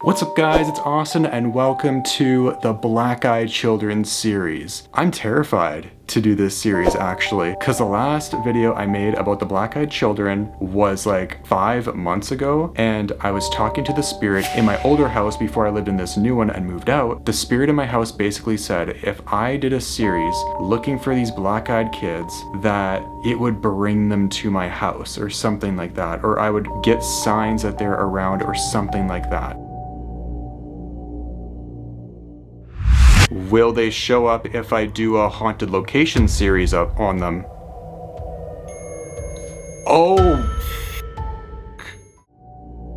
What's up guys, it's Austin and welcome to the Black Eyed Children series. I'm terrified to do this series actually, because the last video I made about the Black Eyed Children was like 5 months ago, and I was talking to the spirit in my older house before I lived in this new one and moved out. The spirit in my house basically said if I did a series looking for these black eyed kids, that it would bring them to my house or something like that, or I would get signs that they're around or something like that. Will they show up if I do a haunted location series up on them? Oh!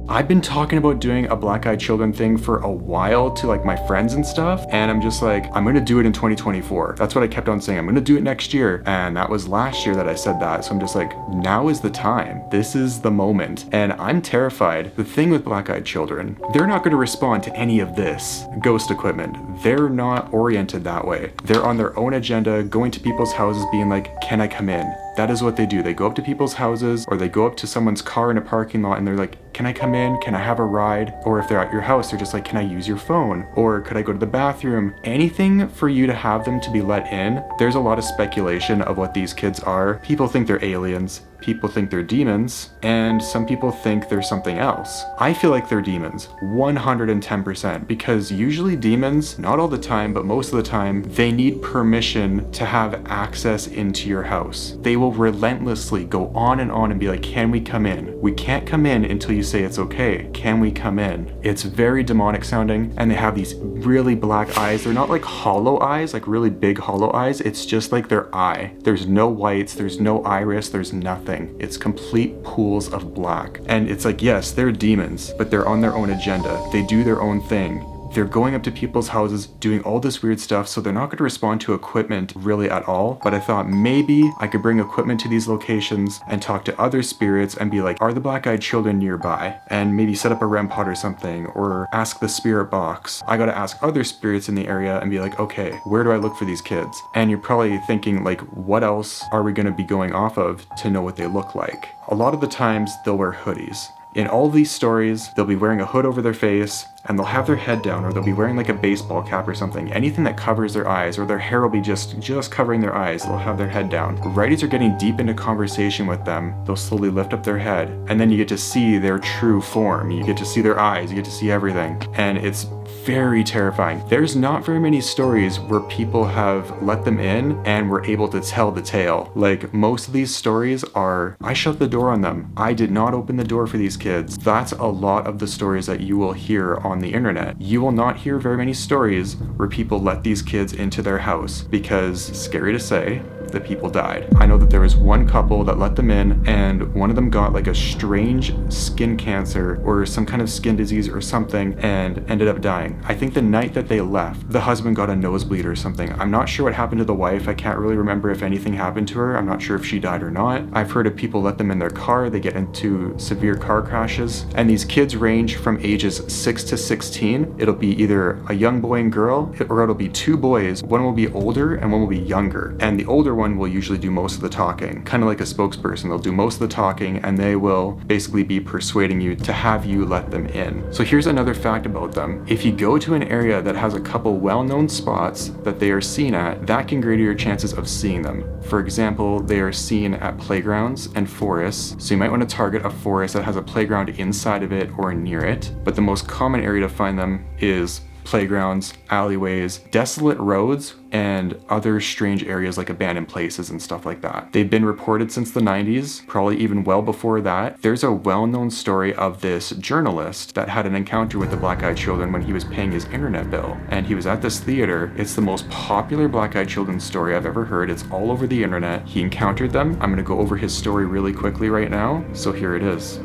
I've been talking about doing a Black Eyed Children thing for a while to like my friends and stuff, and I'm just like, I'm gonna do it in 2024. That's what I kept on saying, I'm gonna do it next year, and that was last year that I said that, so I'm just like, now is the time. This is the moment, and I'm terrified. The thing with Black Eyed Children, they're not gonna respond to any of this ghost equipment. They're not oriented that way. They're on their own agenda, going to people's houses being like, can I come in? That is what they do. They go up to people's houses, or they go up to someone's car in a parking lot and they're like, can I come in? Can I have a ride? Or if they're at your house, they're just like, can I use your phone? Or could I go to the bathroom? Anything for you to have them to be let in. There's a lot of speculation of what these kids are. People think they're aliens. People think they're demons, and some people think they're something else. I feel like they're demons, 110%, because usually demons, not all the time, but most of the time, they need permission to have access into your house. They will relentlessly go on and be like, can we come in? We can't come in until you say it's okay. Can we come in? It's very demonic sounding, and they have these really black eyes. They're not like hollow eyes, like really big hollow eyes. It's just like their eye. There's no whites, there's no iris, there's nothing. It's complete pools of black. And it's like, yes, they're demons, but they're on their own agenda. They do their own thing. They're going up to people's houses, doing all this weird stuff, so they're not going to respond to equipment really at all. But I thought maybe I could bring equipment to these locations and talk to other spirits and be like, are the Black Eyed Children nearby? And maybe set up a REM pod or something, or ask the spirit box. I got to ask other spirits in the area and be like, okay, where do I look for these kids? And you're probably thinking like, what else are we going to be going off of to know what they look like? A lot of the times they'll wear hoodies. In all these stories, they'll be wearing a hood over their face, and they'll have their head down, or they'll be wearing like a baseball cap or something. Anything that covers their eyes, or their hair will be just covering their eyes. They'll have their head down. Righties are getting deep into conversation with them. They'll slowly lift up their head, and then you get to see their true form. You get to see their eyes, you get to see everything. And it's very terrifying. There's not very many stories where people have let them in and were able to tell the tale. Like, most of these stories are, I shut the door on them. I did not open the door for these kids. That's a lot of the stories that you will hear on the internet. You will not hear very many stories where people let these kids into their house because, scary to say, the people died. I know that there was one couple that let them in, and one of them got like a strange skin cancer or some kind of skin disease or something and ended up dying. I think the night that they left, the husband got a nosebleed or something. I'm not sure what happened to the wife. I can't really remember if anything happened to her. I'm not sure if she died or not. I've heard of people let them in their car, they get into severe car crashes, and these kids range from ages 6 to 16. It'll be either a young boy and girl, or it'll be two boys. One will be older and one will be younger. And the older one will usually do most of the talking, kind of like a spokesperson. They'll do most of the talking, and they will basically be persuading you to have you let them in. So here's another fact about them. If you go to an area that has a couple well-known spots that they are seen at, that can greater your chances of seeing them. For example, they are seen at playgrounds and forests, so you might want to target a forest that has a playground inside of it or near it. But the most common area to find them is playgrounds, alleyways, desolate roads, and other strange areas like abandoned places and stuff like that. They've been reported since the 90s, probably even well before that. There's a well-known story of this journalist that had an encounter with the Black Eyed Children when he was paying his internet bill, and he was at this theater. It's the most popular Black Eyed Children story I've ever heard. It's all over the internet. He encountered them. I'm gonna go over his story really quickly right now, so here it is.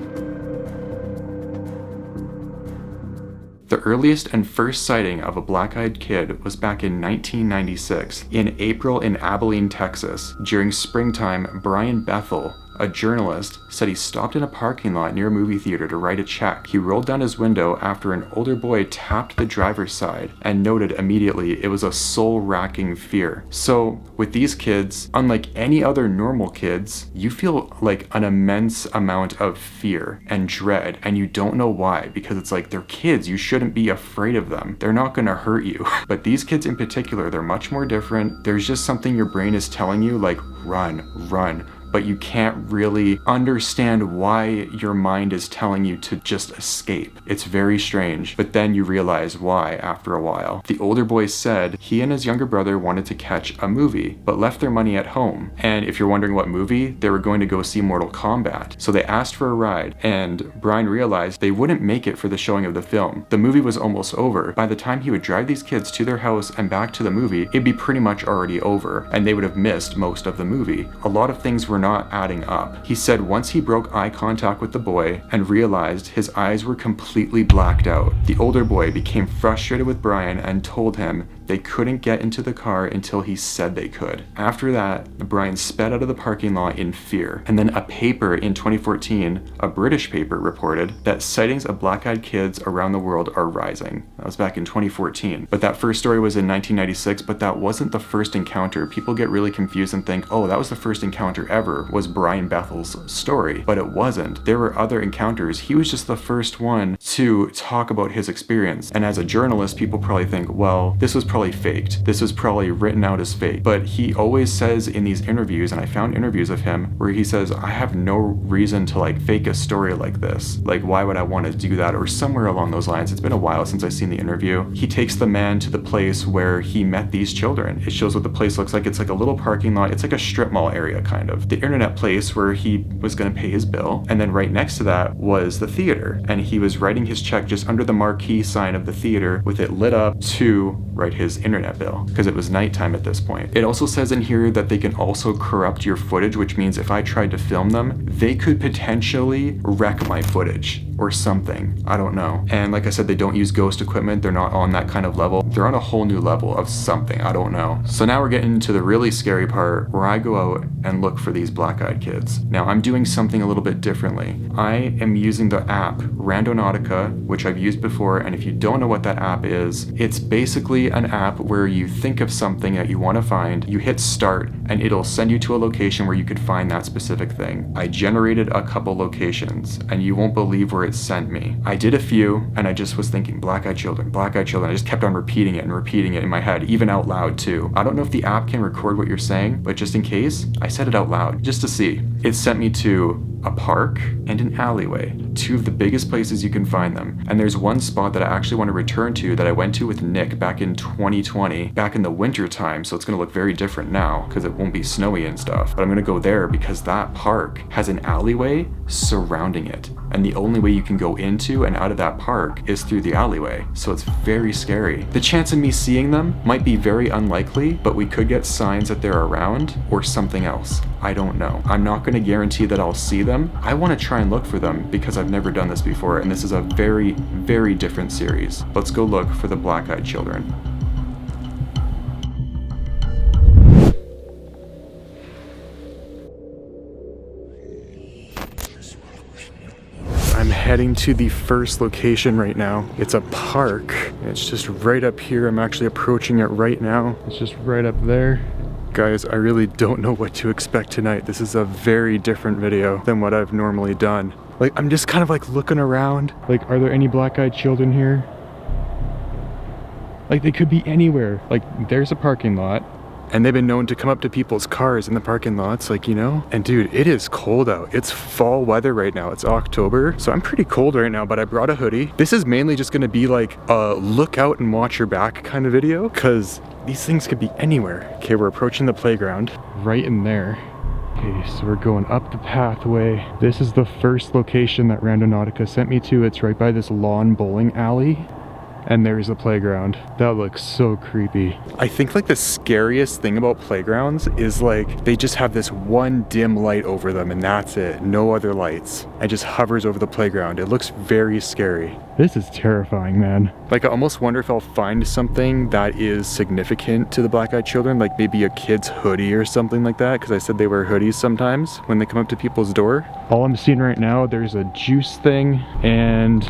The earliest and first sighting of a black-eyed kid was back in 1996, in April in Abilene, Texas. During springtime, Brian Bethel, A journalist said he stopped in a parking lot near a movie theater to write a check. He rolled down his window after an older boy tapped the driver's side and noted immediately it was a soul-racking fear. So with these kids, unlike any other normal kids, you feel like an immense amount of fear and dread, and you don't know why, because it's like, they're kids, you shouldn't be afraid of them. They're not gonna hurt you. But these kids in particular, they're much more different. There's just something your brain is telling you, like, run, run. But you can't really understand why your mind is telling you to just escape. It's very strange, but then you realize why after a while. The older boy said he and his younger brother wanted to catch a movie, but left their money at home. And if you're wondering what movie, they were going to go see Mortal Kombat. So they asked for a ride, and Brian realized they wouldn't make it for the showing of the film. The movie was almost over. By the time he would drive these kids to their house and back to the movie, it'd be pretty much already over, and they would have missed most of the movie. A lot of things were not adding up. He said once he broke eye contact with the boy and realized his eyes were completely blacked out, the older boy became frustrated with Brian and told him they couldn't get into the car until he said they could. After that, Brian sped out of the parking lot in fear. And then a paper in 2014, a British paper, reported that sightings of black-eyed kids around the world are rising. That was back in 2014. But that first story was in 1996, but that wasn't the first encounter. People get really confused and think, oh, that was the first encounter ever, was Brian Bethel's story. But it wasn't. There were other encounters. He was just the first one to talk about his experience. And as a journalist, people probably think, well, this was probably faked. This was probably written out as fake. But he always says in these interviews, and I found interviews of him where he says, I have no reason to like fake a story like this. Like, why would I want to do that? Or somewhere along those lines. It's been a while since I've seen the interview. He takes the man to the place where he met these children. It shows what the place looks like. It's like a little parking lot. It's like a strip mall area, kind of. The internet place where he was going to pay his bill. And then right next to that was the theater. And he was writing his check just under the marquee sign of the theater with it lit up to write his internet bill, because it was nighttime at this point. It also says in here that they can also corrupt your footage, which means if I tried to film them, they could potentially wreck my footage or something. I don't know. And like I said, they don't use ghost equipment. They're not on that kind of level. They're on a whole new level of something. I don't know. So now we're getting into the really scary part where I go out and look for these black-eyed kids. Now I'm doing something a little bit differently. I am using the app Randonautica, which I've used before. And if you don't know what that app is, it's basically an app where you think of something that you want to find, you hit start, and it'll send you to a location where you could find that specific thing. I generated a couple locations, and you won't believe where it sent me. I did a few, and I just was thinking, black-eyed children, black-eyed children. I just kept on repeating it and repeating it in my head, even out loud too. I don't know if the app can record what you're saying, but just in case, I said it out loud, just to see. It sent me to a park and an alleyway, two of the biggest places you can find them. And there's one spot that I actually want to return to that I went to with Nick back in 2020, back in the winter time, so it's going to look very different now because it won't be snowy and stuff. But I'm going to go there because that park has an alleyway surrounding it. And the only way you can go into and out of that park is through the alleyway. So it's very scary. The chance of me seeing them might be very unlikely, but we could get signs that they're around or something else. I don't know. I'm not going to guarantee that I'll see them. I want to try and look for them because I've never done this before, and this is a very, very different series. Let's go look for the black-eyed children. I'm heading to the first location right now. It's a park. It's just right up here. I'm actually approaching it right now. It's just right up there. Guys, I really don't know what to expect tonight. This is a very different video than what I've normally done. Like, I'm just kind of like looking around. Like, are there any black-eyed children here? Like, they could be anywhere. Like, there's a parking lot. And they've been known to come up to people's cars in the parking lots, like, you know? And dude, it is cold out. It's fall weather right now. It's October. So I'm pretty cold right now, but I brought a hoodie. This is mainly just gonna be like a look out and watch your back kind of video, because these things could be anywhere. Okay, we're approaching the playground. Right in there. Okay, so we're going up the pathway. This is the first location that Randonautica sent me to. It's right by this lawn bowling alley. and there's the playground. That looks so creepy. I think like the scariest thing about playgrounds is like they just have this one dim light over them and that's it. No other lights. It just hovers over the playground. It looks very scary. This is terrifying, man. Like I almost wonder if I'll find something that is significant to the black-eyed children, like maybe a kid's hoodie or something like that, because I said they wear hoodies sometimes when they come up to people's door. All I'm seeing right now, there's a juice thing and,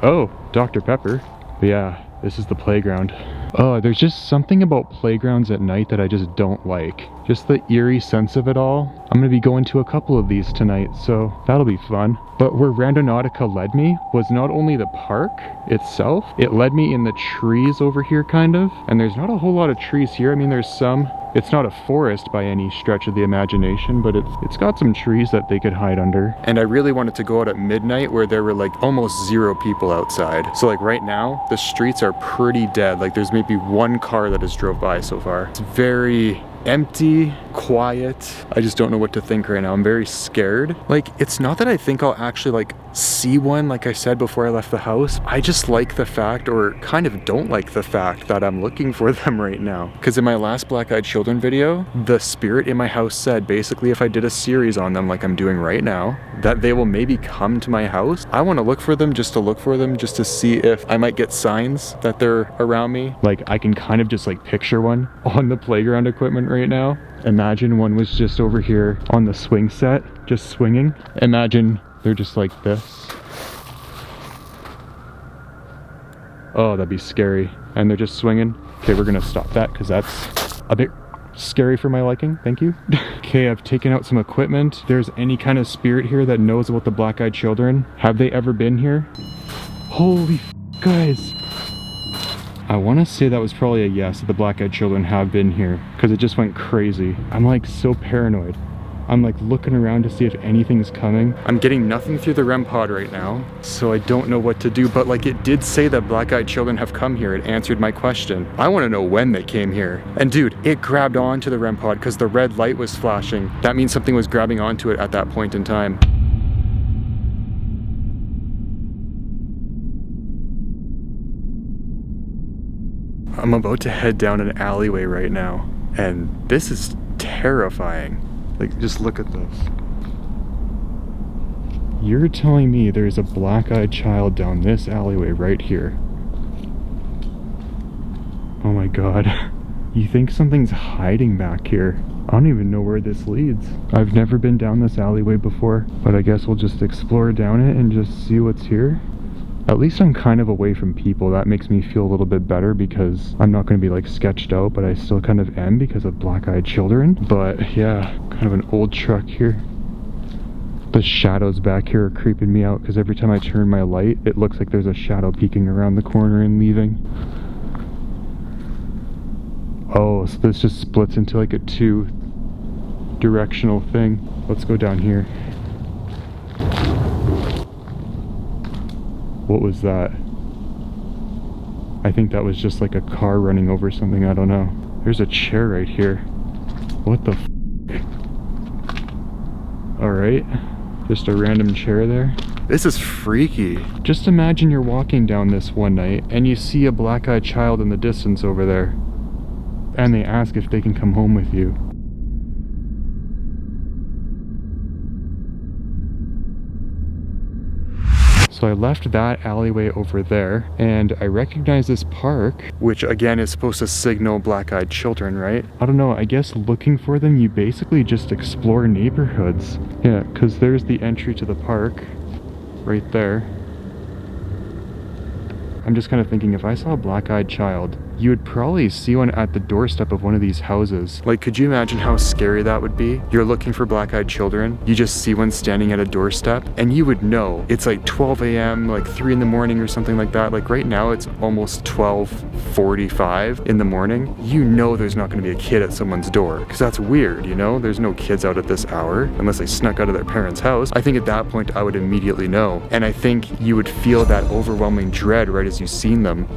oh, Dr. Pepper. But yeah, this is the playground. Oh, there's just something about playgrounds at night that I just don't like. Just the eerie sense of it all. I'm gonna be going to a couple of these tonight, so that'll be fun. But where Randonautica led me was not only the park itself, it led me in the trees over here kind of. And there's not a whole lot of trees here. I mean, there's some. It's not a forest by any stretch of the imagination, but it's got some trees that they could hide under. And I really wanted to go out at midnight where there were like almost 0 people outside. So like right now, the streets are pretty dead. Like there's maybe 1 car that has drove by so far. It's very empty, quiet. I just don't know what to think right now. I'm very scared. Like, it's not that I think I'll actually like see one, like I said before I left the house. I just like the fact, or kind of don't like the fact, that I'm looking for them right now. Because in my last Black-Eyed Children video, the spirit in my house said basically if I did a series on them like I'm doing right now, that they will maybe come to my house. I want to look for them just to look for them, just to see if I might get signs that they're around me. Like I can kind of just like picture one on the playground equipment right now. Imagine one was just over here on the swing set, just swinging. Imagine they're just like this. Oh, that'd be scary. And they're just swinging. Okay, we're gonna stop that because that's a bit scary for my liking. Thank you. Okay, I've taken out some equipment. If there's any kind of spirit here that knows about the Black-Eyed Children, have they ever been here? Holy guys. I want to say that was probably a yes, that the Black-Eyed Children have been here, because it just went crazy. I'm like so paranoid. I'm like looking around to see if anything's coming. I'm getting nothing through the REM pod right now, so I don't know what to do, but like it did say that Black-Eyed Children have come here. It answered my question. I want to know when they came here. And dude, it grabbed onto the REM pod because the red light was flashing. That means something was grabbing onto it at that point in time. I'm about to head down an alleyway right now, and this is terrifying. Like, just look at this. You're telling me there's a black-eyed child down this alleyway right here? Oh my god. You think something's hiding back here? I don't even know where this leads. I've never been down this alleyway before, but I guess we'll just explore down it and just see what's here. At least I'm kind of away from people. That makes me feel a little bit better because I'm not going to be like sketched out, but I still kind of am because of Black-Eyed Children. But yeah, kind of an old truck here. The shadows back here are creeping me out because every time I turn my light, it looks like there's a shadow peeking around the corner and leaving. Oh, so this just splits into like a 2-directional thing. Let's go down here. What was that? I think that was just like a car running over something, I don't know. There's a chair right here. What the f***? Alright, just a random chair there. This is freaky. Just imagine you're walking down this one night and you see a black-eyed child in the distance over there. And they ask if they can come home with you. So I left that alleyway over there, and I recognize this park, which again is supposed to signal Black-Eyed Children, right? I don't know, I guess looking for them, you basically just explore neighborhoods. Yeah, because there's the entry to the park, right there. I'm just kind of thinking, if I saw a black-eyed child, you would probably see one at the doorstep of one of these houses. Like, could you imagine how scary that would be? You're looking for black-eyed children, you just see one standing at a doorstep, and you would know it's like 12 a.m., like 3 in the morning or something like that. Like right now it's almost 12:45 in the morning. You know there's not gonna be a kid at someone's door, because that's weird, you know? There's no kids out at this hour, unless they snuck out of their parents' house. I think at that point I would immediately know, and I think you would feel that overwhelming dread right as you seen them.